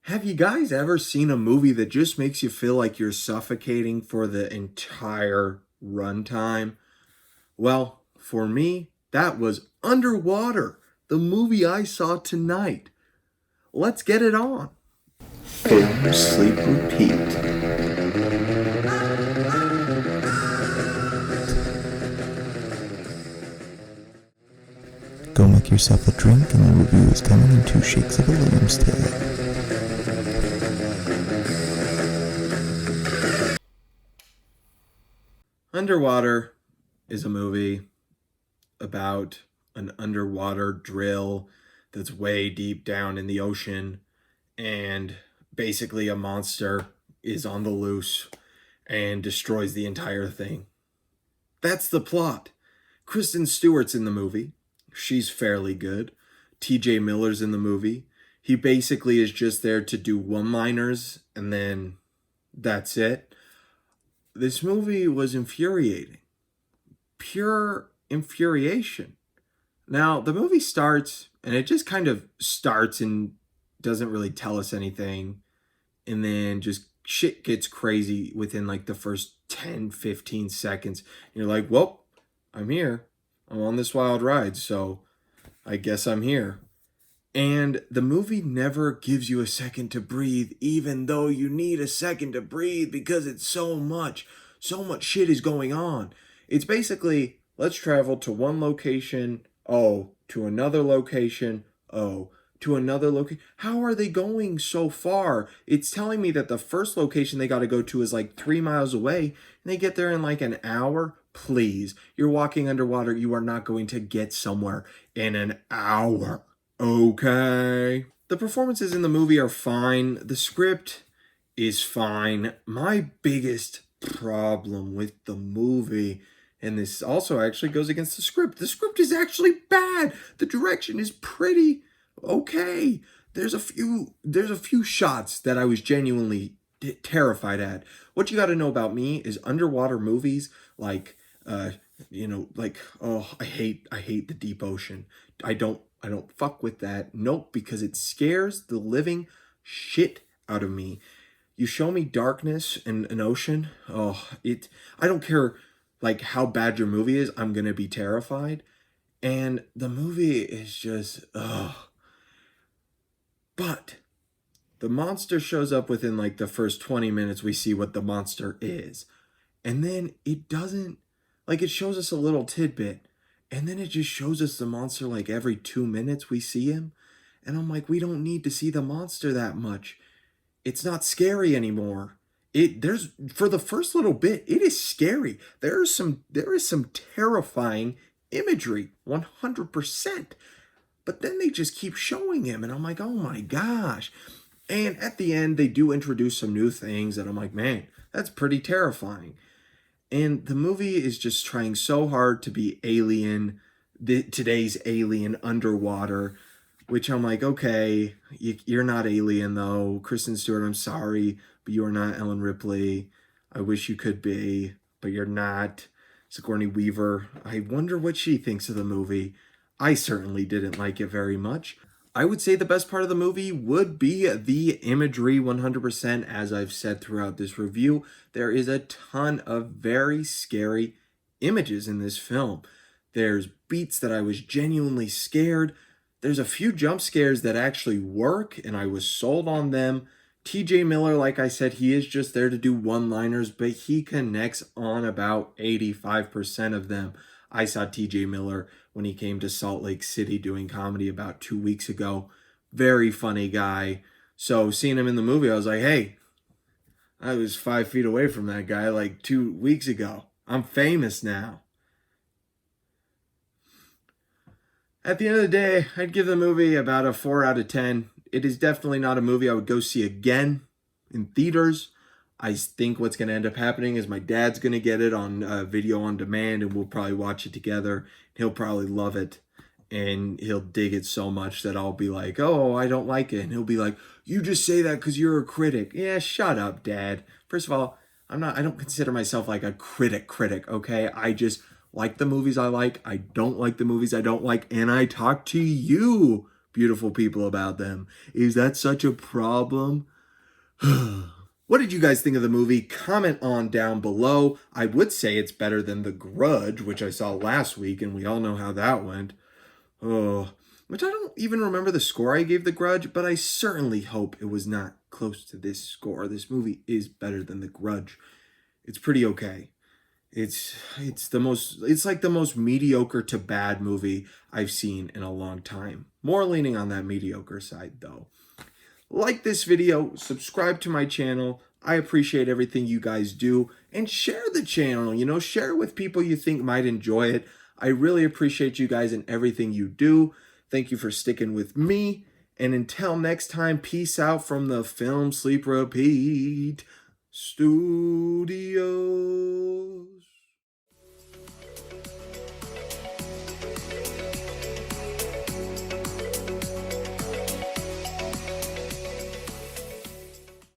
Have you guys ever seen a movie that just makes you feel like you're suffocating for the entire runtime? Well, for me, that was Underwater, the movie I saw tonight. Let's get it on. Film, sleep, repeat. Go make yourself a drink, and the review is coming in 2 shakes of a lamb's tail. Underwater is a movie about an underwater drill that's way deep down in the ocean, and basically a monster is on the loose and destroys the entire thing. That's the plot. Kristen Stewart's in the movie. She's fairly good. TJ Miller's in the movie. He basically is just there to do one-liners, and then that's it. This movie was infuriating. Pure infuriation. Now, the movie starts, and it just kind of starts and doesn't really tell us anything. And then just shit gets crazy within like the first 10, 15 seconds. And you're like, well, I'm here. I'm on this wild ride, so I guess I'm here. And the movie never gives you a second to breathe, even though you need a second to breathe because it's so much shit is going on. It's basically, let's travel to one location, to another location, to another location. How are they going so far? It's telling me that the first location they got to go to is like 3 miles away, and they get there in like an hour. Please, you're walking underwater. You are not going to get somewhere in an hour. Okay. The performances in the movie are fine. The script is fine. My biggest problem with the movie, and this also actually goes against the script is actually bad. The direction is pretty okay. There's a few shots that I was genuinely terrified at. What you got to know about me is underwater movies like I hate the deep ocean. I don't fuck with that. Nope, because it scares the living shit out of me. You show me darkness and an ocean, I don't care like how bad your movie is, I'm gonna be terrified. And the movie is just But the monster shows up within like the first 20 minutes. We see what the monster is. And then it doesn't, like, it shows us a little tidbit. And then it just shows us the monster like every 2 minutes we see him. And I'm like, we don't need to see the monster that much. It's not scary anymore. There's for the first little bit, it is scary. There is some terrifying imagery, 100%. But then they just keep showing him, and I'm like, oh my gosh. And at the end, they do introduce some new things that I'm like, man, that's pretty terrifying. And the movie is just trying so hard to be Alien, today's Alien underwater, which I'm like, okay, you're not Alien though. Kristen Stewart, I'm sorry, but you are not Ellen Ripley. I wish you could be, but you're not. Sigourney Weaver, I wonder what she thinks of the movie. I certainly didn't like it very much. I would say the best part of the movie would be the imagery 100%. As I've said throughout this review, there is a ton of very scary images in this film. There's beats that I was genuinely scared. There's a few jump scares that actually work, and I was sold on them. TJ Miller, like I said, he is just there to do one-liners, but he connects on about 85% of them. I saw TJ Miller when he came to Salt Lake City doing comedy about 2 weeks ago. Very funny guy. So seeing him in the movie, I was like, hey, I was 5 feet away from that guy like 2 weeks ago. I'm famous now. At the end of the day, I'd give the movie about a 4 out of 10. It is definitely not a movie I would go see again in theaters. I think what's going to end up happening is my dad's going to get it on video on demand, and we'll probably watch it together. He'll probably love it, and he'll dig it so much that I'll be like, oh, I don't like it. And he'll be like, you just say that because you're a critic. Yeah, shut up, Dad. First of all, I don't consider myself like a critic, okay? I just like the movies I like. I don't like the movies I don't like, and I talk to you, beautiful people about them. Is that such a problem? What did you guys think of the movie? Comment on down below. I would say it's better than The Grudge, which I saw last week, and we all know how that went. Oh, which I don't even remember the score I gave The Grudge, but I certainly hope it was not close to this score. This movie is better than The Grudge. It's pretty okay. It's like the most mediocre to bad movie I've seen in a long time. More leaning on that mediocre side though. Like this video, subscribe to my channel. I appreciate everything you guys do, and share the channel, share it with people you think might enjoy it. I really appreciate you guys and everything you do. Thank you for sticking with me, and until next time, peace out from the Film Sleep Repeat Studios.